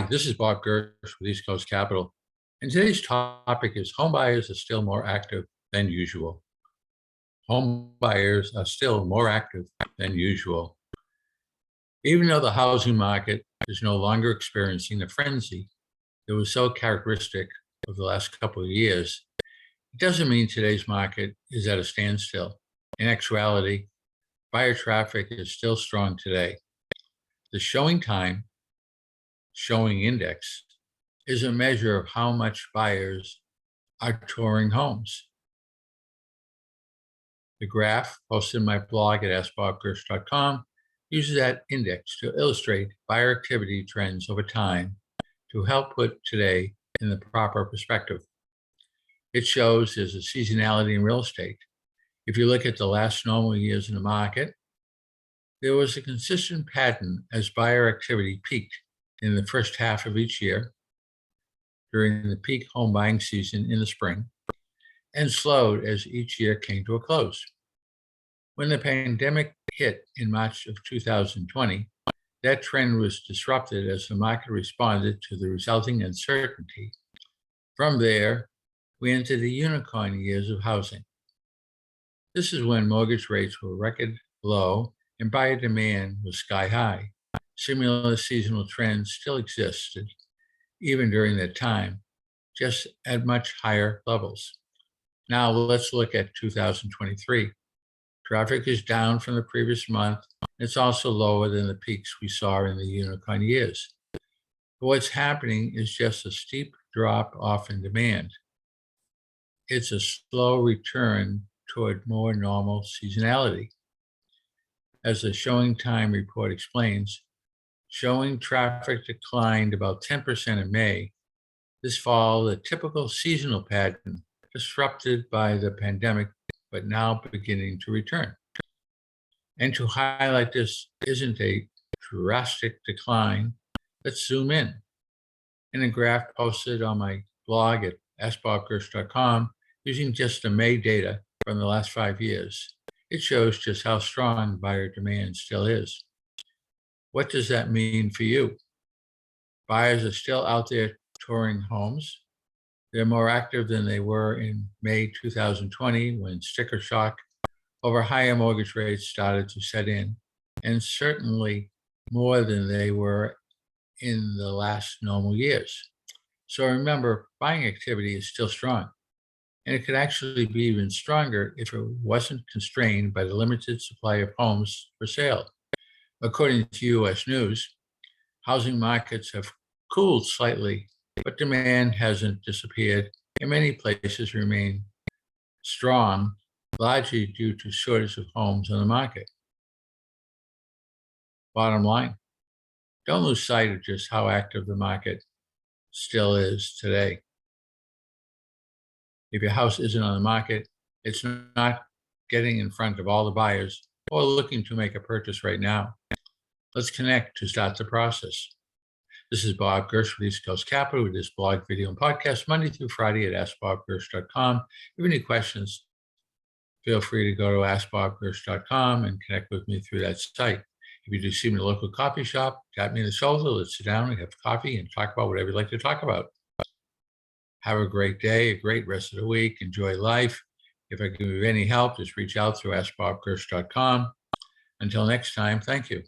this is Bob Gersh with East Coast Capital, and today's topic is home buyers are still more active than usual. Home buyers are still more active than usual. Even though the housing market is no longer experiencing the frenzy that was so characteristic of the last couple of years, it doesn't mean today's market is at a standstill. In actuality, buyer traffic is still strong today. The showing index is a measure of how much buyers are touring homes. The graph posted in my blog at askbobgersh.com uses that index to illustrate buyer activity trends over time to help put today in the proper perspective. It shows there's a seasonality in real estate. If you look at the last normal years in the market, there was a consistent pattern as buyer activity peaked in the first half of each year during the peak home buying season in the spring and slowed as each year came to a close. When the pandemic hit in March of 2020, that trend was disrupted as the market responded to the resulting uncertainty. From there, we entered the unicorn years of housing. This is when mortgage rates were record low and buyer demand was sky high. Similar seasonal trends still existed, even during that time, just at much higher levels. Now let's look at 2023. Traffic is down from the previous month. It's also lower than the peaks we saw in the unicorn years. But what's happening is just a steep drop off in demand. It's a slow return toward more normal seasonality. As the showing time report explains, showing traffic declined about 10% in May. This followed a typical seasonal pattern disrupted by the pandemic, but now beginning to return. And to highlight this isn't a drastic decline, let's zoom in. In a graph posted on my blog at askbobgersh.com, using just the May data from the last 5 years, it shows just how strong buyer demand still is. What does that mean for you? Buyers are still out there touring homes. They're more active than they were in May 2020 when sticker shock over higher mortgage rates started to set in, and certainly more than they were in the last normal years. So remember, buying activity is still strong, and it could actually be even stronger if it wasn't constrained by the limited supply of homes for sale. According to U.S. News, housing markets have cooled slightly, but demand hasn't disappeared, and many places remain strong, largely due to shortage of homes on the market. Bottom line, don't lose sight of just how active the market still is today. If your house isn't on the market, it's not getting in front of all the buyers or looking to make a purchase right now. Let's connect to start the process. This is Bob Gersh with East Coast Capital with this blog, video, and podcast Monday through Friday at askbobgersh.com. If you have any questions, feel free to go to askbobgersh.com and connect with me through that site. If you do see me in a local coffee shop, tap me in the shoulder, let's sit down and have coffee and talk about whatever you'd like to talk about. Have a great day, a great rest of the week. Enjoy life. If I can give you any help, just reach out through askbobgersh.com. Until next time, thank you.